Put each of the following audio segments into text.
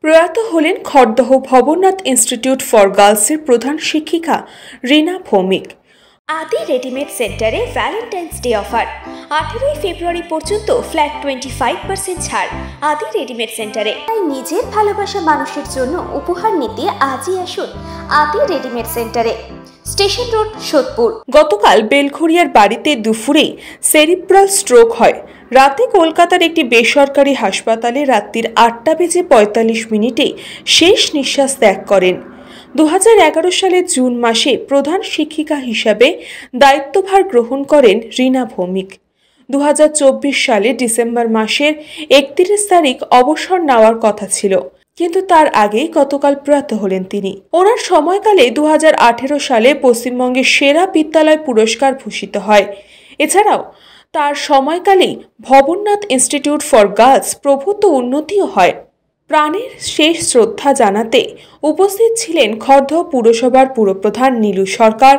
প্রয়াত হলেন Khardah Bhabanath institute for গার্লসের প্রধান শিক্ষিকা রীনা ভৌমিক। আদি রেডিমেড সেন্টারে ভ্যালেন্টাইন্স ডে অফার 18 ফেব্রুয়ারি পর্যন্ত ফ্ল্যাট 25% ছাড় আদি রেডিমেড সেন্টারে। তাই নিজের ভালোবাসা মানুষের জন্য উপহার নিতে আজই আসুন আদি রেডিমেড সেন্টারে, স্টেশন রোড, সোদপুর। গতকাল বেলঘরিয়ার বাড়িতে দুপুরেই সেরিব্রাল স্ট্রোক হয়। রাতে কলকাতার একটি বেসরকারি হাসপাতালে রাত্রির 8:45 শেষ নিঃশ্বাস ত্যাগ করেন। 2011 সালের জুন মাসে প্রধান শিক্ষিকা হিসাবে দায়িত্বভার গ্রহণ করেন রীনা ভৌমিক। 2024 সালে ডিসেম্বর মাসের 31 তারিখ অবসর নেওয়ার কথা ছিল, কিন্তু তার আগেই গতকাল প্রয়াত হলেন তিনি। ওনার সময়কালে 2018 সালে পশ্চিমবঙ্গের সেরা বিদ্যালয় পুরস্কার ভূষিত হয়। এছাড়াও তার সময়কালেই ভবনাথ ইনস্টিটিউট ফর গার্লস প্রভূত উন্নতিও হয়। প্রাণের শেষ শ্রদ্ধা জানাতে উপস্থিত ছিলেন খড়দহ পুরসভার পুরপ্রধান নীলু সরকার,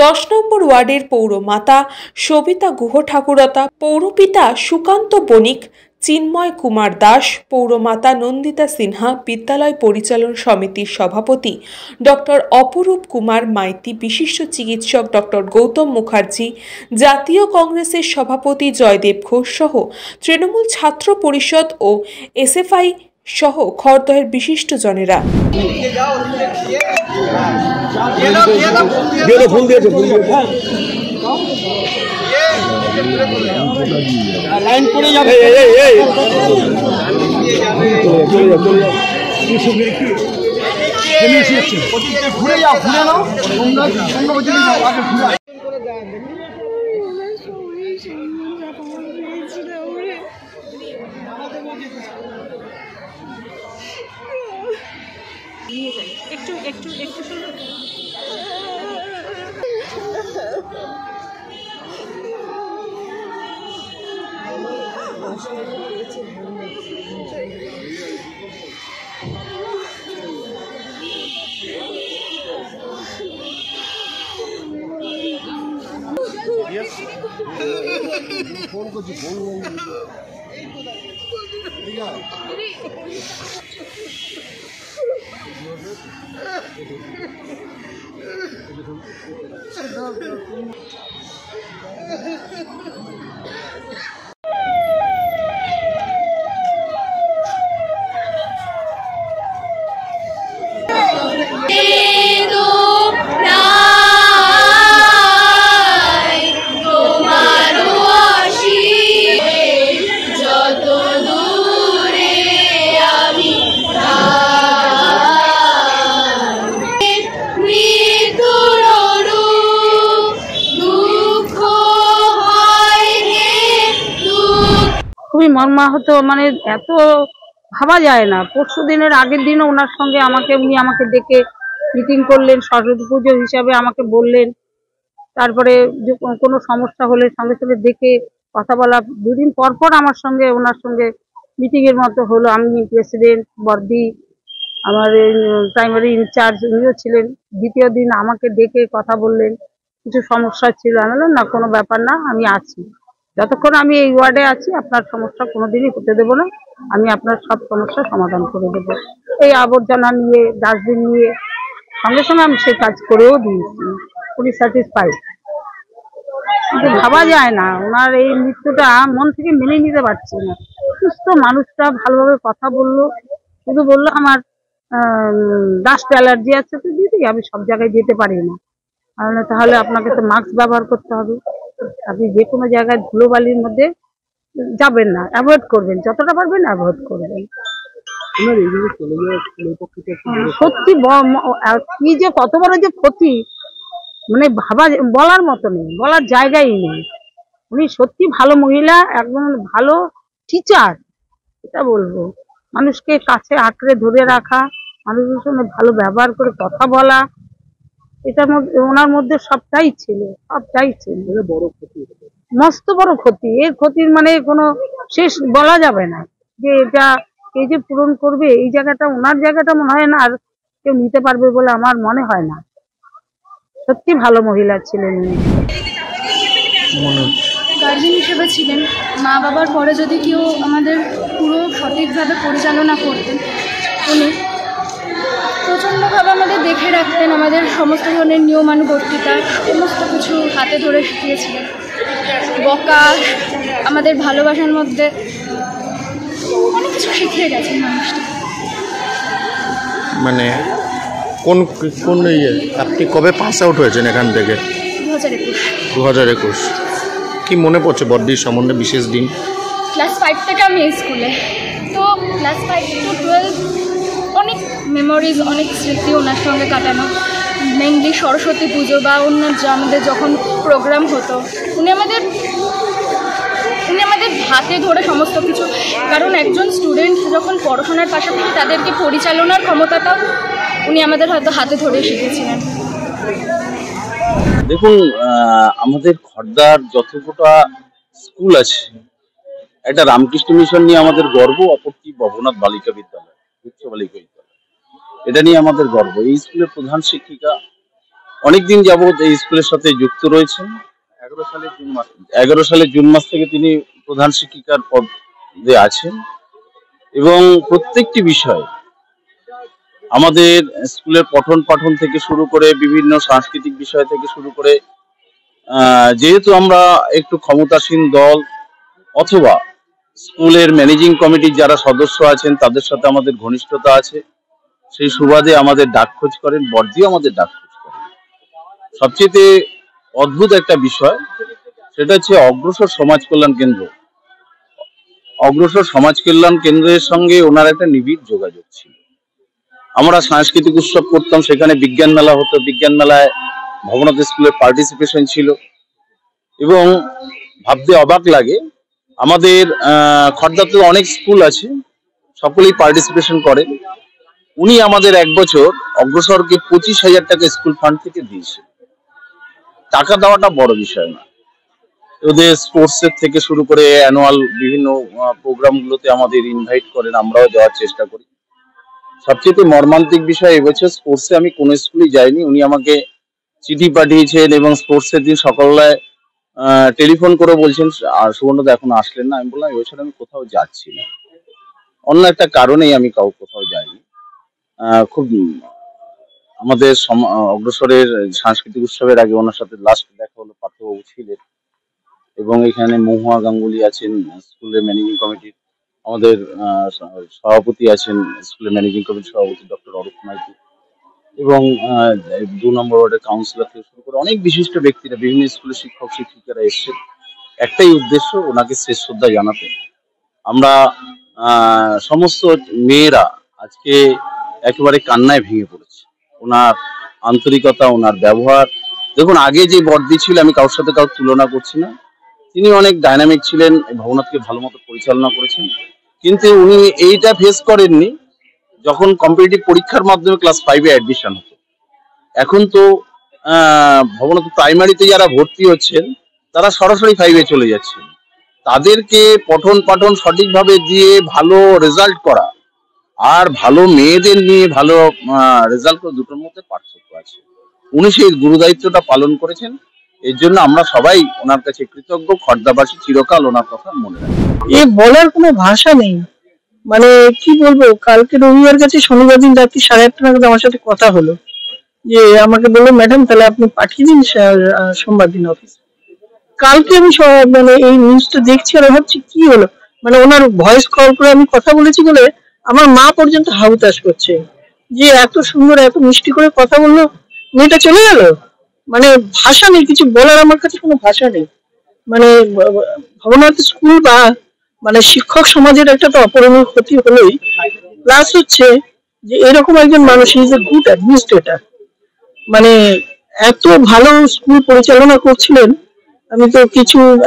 10 নম্বর ওয়ার্ডের পৌরমাতা সবিতা গুহ ঠাকুরতা, পৌরপিতা সুকান্ত বণিক, চিন্ময় কুমার দাস, পৌরমাতা নন্দিতা সিনহা, বিদ্যালয় পরিচালন সমিতির সভাপতি ডক্টর অপরূপ কুমার মাইতি, বিশিষ্ট চিকিৎসক ডক্টর গৌতম মুখার্জি, জাতীয় কংগ্রেসের সভাপতি জয়দেব ঘোষ সহ তৃণমূল ছাত্র পরিষদ ও এসএফআই সহ খড়দহের বিশিষ্ট জনেরা। লাইন পড়ে যাবে, ঘুরে যাও, ঘুরে নাও, একটু একটু একটু শুনুন। ফোন করছি, ফোন খুবই মর্মাহত, মানে এত ভাবা যায় না। পরশু দিনের আগের দিনও ওনার সঙ্গে উনি আমাকে ডেকে মিটিং করলেন, সরস্বতী পুজো হিসাবে আমাকে বললেন। তারপরে যে কোনো সমস্যা হলে সঙ্গে সঙ্গে ডেকে কথা বলা। দুদিন পর পর ওনার সঙ্গে মিটিং এর মতো হলো। আমি প্রেসিডেন্ট, বর্দি, আমার প্রাইমারি ইনচার্জ উনিও ছিলেন। দ্বিতীয় দিন আমাকে ডেকে কথা বললেন, কিছু সমস্যা ছিল। আমি বললাম না, কোনো ব্যাপার না, আমি আছি। যতক্ষণ আমি এই ওয়ার্ডে আছি আপনার সমস্যা কোনোদিনই হতে দেবো না, আমি আপনার সব সমস্যার সমাধান করে দেবো। এই আবর্জনা নিয়ে, ডাস্টবিন নিয়ে সঙ্গে সঙ্গে আমি সেই কাজ করেও দিয়েছি। উনি স্যাটিসফাইড। কিন্তু ভাবা যায় না, ওনার এই মৃত্যুটা মন থেকে মেনে নিতে পারছি না। সুস্থ মানুষটা ভালোভাবে কথা বললো, শুধু বললো আমার ডাস্ট অ্যালার্জি আছে, তো দিদি আমি সব জায়গায় যেতে পারি না। তাহলে আপনাকে তো মাস্ক ব্যবহার করতে হবে, আপনি যে কোনো জায়গায় ধুলোবালির মধ্যে যাবেন না, অ্যাভয়েড করবেন, যতটা পারবেন অ্যাভয়েড করবেন। সত্যি কি যে কত বড় যে ক্ষতি, মানে বলার মতো নেই, বলার জায়গাই নেই। উনি সত্যি ভালো মহিলা, একদম ভালো টিচার, এটা বলবো। মানুষকে কাছে আঁকড়ে ধরে রাখা, মানুষের সঙ্গে ভালো ব্যবহার করে কথা বলা, এটার মধ্যে ওনার মধ্যে সবটাই ছিল, সবটাই ছিল। বড় ক্ষতি, মস্ত বড় ক্ষতি। এর ক্ষতির মানে কোনো শেষ বলা যাবে না, যে এটা এই যে পূরণ করবে, এই জায়গাটা ওনার জায়গাটা মনে হয় না আর কেউ নিতে পারবে বলে আমার মনে হয় না। সত্যি ভালো মহিলা ছিলেন উনি। গার্জেন হিসেবে ছিলেন, মা বাবার পরে যদি কেউ আমাদের পুরো সঠিকভাবে পরিচালনা করতেন উনি, রাখতেন, আমাদের সমস্ত ধরনের নিয়মানুবর্তিতা সমস্ত কিছু হাতে ধরে শিখিয়েছিলেন। বকা, আমাদের ভালোবাসার মধ্যে অনেক কিছু শিখিয়ে গেছেন মানুষটা। মানে কোন কোন ইয়ে আপনি কবে পাস আউট হয়েছেন এখান থেকে? 2021। কি মনে পড়ছে বড়দির সম্বন্ধে বিশেষ দিন? ক্লাস 5 থেকে আমি এই স্কুলে, তো ক্লাস 5 to 12 অনেক মেমোরিজ, অনেক স্মৃতি ওনার সঙ্গে কাটানো। মেনলি সরস্বতী পুজো বা অন্য আমাদের যখন প্রোগ্রাম হতো, উনি আমাদের হাতে ধরে সমস্ত কিছু, কারণ একজন স্টুডেন্ট যখন পড়াশোনার পাশাপাশি তাদেরকে পরিচালনার ক্ষমতাটাও উনি আমাদের হয়তো হাতে ধরে শিখেছিলেন। দেখুন, আমাদের খড়দার যতটা স্কুল আছে, একটা রামকৃষ্ণ মিশন নিয়ে আমাদের গর্ব, অপরটি ভবনাথ বালিকা বিদ্যালয়, উচ্চ বালিকা বিদ্যালয়, এটা নিয়ে আমাদের গর্ব। এই স্কুলের প্রধান শিক্ষিকা অনেকদিন যাবৎ এই স্কুলের সাথে যুক্ত রয়েছেন। 11 সালের জুন মাস থেকে তিনি প্রধান শিক্ষিকার পদে আছেন এবং প্রত্যেকটি বিষয় আমাদের স্কুলের পঠন পাঠন থেকে শুরু করে বিভিন্ন সাংস্কৃতিক বিষয় থেকে শুরু করে, যেহেতু আমরা একটু ক্ষমতাসীন দল অথবা স্কুলের ম্যানেজিং কমিটির যারা সদস্য আছেন তাদের সাথে আমাদের ঘনিষ্ঠতা আছে, সেই সুবাদে আমাদের ডাকখোঁজ করেন, বর্দিও আমাদের ডাকখোঁজ করেন। সবচেয়ে অদ্ভুত একটা বিষয়, সেটা হচ্ছে অগ্রসর সমাজ কল্যাণ কেন্দ্র। অগ্রসর সমাজ কল্যাণ কেন্দ্রের সঙ্গে ওনার একটা নিবিড় যোগাযোগ ছিল। আমরা সাংস্কৃতিক উৎসব করতাম, সেখানে বিজ্ঞান মেলা হতো, বিজ্ঞান মেলায় ভবনাথ স্কুলের পার্টিসিপেশন ছিল এবং ভাবতে অবাক লাগে, আমাদের খড়দাতে অনেক স্কুল আছে, সকলেই পার্টিসিপেশন করে। উনি আমাদের এক বছর অগ্রসরকে 25,000 টাকা স্কুল ফান্ড থেকে দিয়েছে। টাকা দেওয়াটা বড় বিষয় না, ওদের স্পোর্টসের থেকে শুরু করে অ্যানুয়াল বিভিন্ন প্রোগ্রামগুলোতে আমাদের ইনভাইট করেন, আমরাও যাওয়ার চেষ্টা করি। সবচেয়ে মর্মান্তিক বিষয়, এবছর স্পোর্টসে আমি কোনো স্কুলেই যাইনি, উনি আমাকে চিঠি পাঠিয়েছেন এবং স্পোর্টসের দিন সকালবেলায় টেলিফোন করে বলছেন আর সুবর্ণদা এখন আসলেন না। আমি বললাম এবছর আমি কোথাও যাচ্ছি না, অন্য একটা কারণেই আমি কোথাও যাইনি। খুব আমাদের অগ্রসরের সাংস্কৃতিক উৎসবের আগে ওনার সাথে লাস্ট দেখা হলো, পার্থবাবু ছিলেন এবং এখানে মহুয়া গাঙ্গুলি আছেন স্কুলের ম্যানেজিং কমিটির, আমাদের সভাপতি আছেন স্কুলের ম্যানেজিং কমিটির সভাপতি ডক্টর অরূপ মাইতি এবং 2 নম্বর ওয়ার্ডের কাউন্সিলর থেকে শুরু করে অনেক বিশিষ্ট ব্যক্তিরা, বিভিন্ন স্কুলের শিক্ষক শিক্ষিকারা এসেছেন। একটাই উদ্দেশ্য, ওনাকে শেষ শ্রদ্ধা জানাতে। আমরা সমস্ত মেয়েরা আজকে একেবারে কান্নায় ভেঙে পড়েছে। ওনার আন্তরিকতা, ওনার ব্যবহার, দেখুন আগে যে বর্দি ছিল, আমি কারোর সাথে কারোর তুলনা করছি না, তিনি অনেক ডাইনামিক ছিলেন, ভবনাথকে ভালো মতো পরিচালনা করেছেন, কিন্তু উনি এইটা ফেস করেননি যখন কম্পিটিটিভ পরীক্ষার মাধ্যমে ক্লাস 5-এ অ্যাডমিশন হতো। এখন তো ভবনাথ প্রাইমারিতে যারা ভর্তি হচ্ছেন তারা সরাসরি 5-এ চলে যাচ্ছেন। তাদেরকে পঠন পাঠন সঠিকভাবে দিয়ে ভালো রেজাল্ট করা আর ভালো মেয়েদের নিয়ে ভালো রেজাল্ট করা, দুটোর মধ্যে পার্থক্য আছে। উনি সেই গুরুদায়িত্বটা পালন করেছেন, এর জন্য আমরা সবাই ওনার কাছে কৃতজ্ঞ। খড়দাবাসী চিরকাল ওনার কথা মনে রাখে। এ বলার কোনো ভাষা নেই, মানে কি বলবো। কালকে রবিবার গেছে, শনিবার দিন রাত্রি 8:30 নাগাদ আমার সাথে কথা হলো, যে আমাকে বললো ম্যাডাম তাহলে আপনি পাঠিয়ে দিন সোমবার দিন অফিস। কালকে আমি মানে এই নিউজটা দেখছি আর ভাবছি কি হলো, মানে ওনার ভয়েস কল করে আমি কথা বলেছি বলে আমার মা পর্যন্ত হাহুতাশ করছে যে এত সুন্দর এত মিষ্টি করে কথা বললো, মেয়েটা চলে গেল। মানে ভাষা নেই, কিছু বলার আমার কাছে কোনো ভাষা নেই। মানে ভবনাথ স্কুল বা মানে শিক্ষক সমাজের একটা তো অপরণীয় ক্ষতি হলোই, প্লাস হচ্ছে যে এরকম একজন মানুষ, ইজ এ গুড অ্যাডমিনিস্ট্রেটর, মানে এত ভালো স্কুল পরিচালনা করছিলেন। আমি তো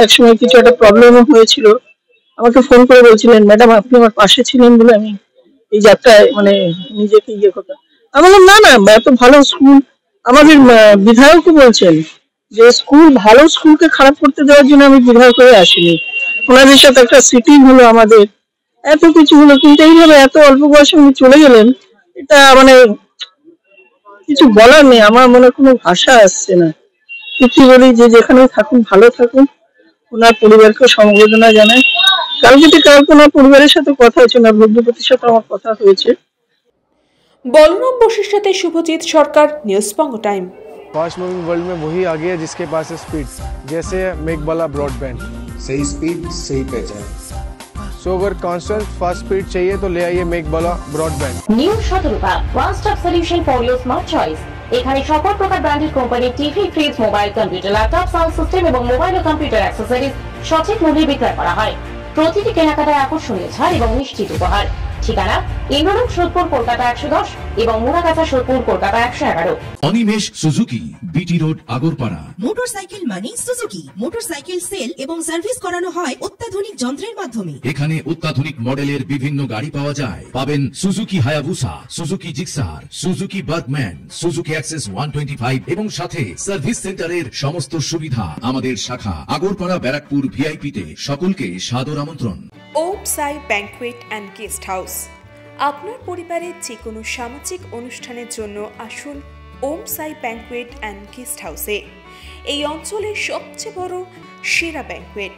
একসময় কিছু একটা প্রবলেম হয়েছিল, আমাকে ফোন করে বলছিলেন ম্যাডাম আপনি আমার পাশে ছিলেন বলে আমি এই যাত্রায় মানে নিজেকে ইয়ে করতাম। আমি বললাম না না, এত ভালো স্কুল। আমাদের বিধায়কও বলছেন যে ভালো স্কুলকে খারাপ করতে দেওয়ার জন্য আমি বিধায়ক হয়ে আসিনি। ওনাদের সাথে একটা সিটিং হলো, আমাদের এত কিছু হলো, কিন্তু এইভাবে এত অল্প বয়সে উনি চলে গেলেন, এটা মানে কিছু বলার নেই। আমার মনে কোনো ভাষা আসছে না। কি বলি, যে যেখানে থাকুন ভালো থাকুন, ওনার পরিবারকে সমবেদনা জানাই। কালকে ওনার পরিবারের সাথে কথা হয়েছে, ওনার ভগ্নিপতির সাথে আমার কথা হয়েছে। বলরাম বসুর সাথে শুভজিৎ সরকার, নিউজ বঙ্গ টাইম। फास्ट मूविंग वर्ल्ड में वही आगे है जिसके पास है स्पीड, जैसे मेघबाला ब्रॉडबैंड। सही स्पीड सही पहचान। सो अगर कांस्टेंट फास्ट स्पीड चाहिए तो ले आइए मेघबाला ब्रॉडबैंड। নিউ সতর্কতা, one stop solution for your smart choice. এখানে সকল প্রকার ব্র্যান্ডেড কোম্পানির TV, fridge, mobile, computer, laptop, sound system এবং মোবাইল ও কম্পিউটার অ্যাক্সেসরিজ সঠিক মূল্যে বিক্রয় করা হয়। প্রতিটি কেনাকাটায় আকর্ষণীয় ছাড় এবং নিশ্চিত উপহার। ঠিকানা ইন্দ্রনগর, সোদপুর, কলকাতা 110 এবং Muragachha, Sodepur, Kolkata 111। Animesh Suzuki, BT road, Agarpara. Motorcycle মানে সুজুকি। মোটরসাইকেল সেল এবং সার্ভিস করানো হয় অত্যাধুনিক যন্ত্রের মাধ্যমে। এখানে অত্যাধুনিক মডেলের বিভিন্ন গাড়ি পাওয়া যায়। পাবেন Suzuki Hayabusa, Suzuki Gixxer, Suzuki Bergman, Suzuki access 125 এবং সাথে সার্ভিস সেন্টারের সমস্ত সুবিধা। আমাদের শাখা আগরপাড়া, ব্যারাকপুর ভিআইপি তে। সকলকে সাদর আমন্ত্রণ। ওম সাই ব্যাংকুয়েট অ্যান্ড গেস্ট হাউস। আপনার পরিবারের যে কোনো সামাজিক অনুষ্ঠানের জন্য আসুন ওম সাই ব্যাংকুয়েট অ্যান্ড গেস্ট হাউসে। এই অঞ্চলের সবচেয়ে বড় সেরা ব্যাংকুয়েট।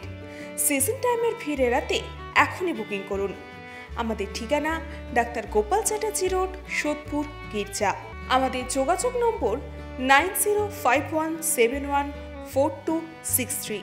সিজন টাইমের ভিড় এড়াতে এখনই বুকিং করুন। আমাদের ঠিকানা ডাক্তার গোপাল চ্যাটার্জি রোড, সোদপুর, গির্জা। আমাদের যোগাযোগ নম্বর 9051714263।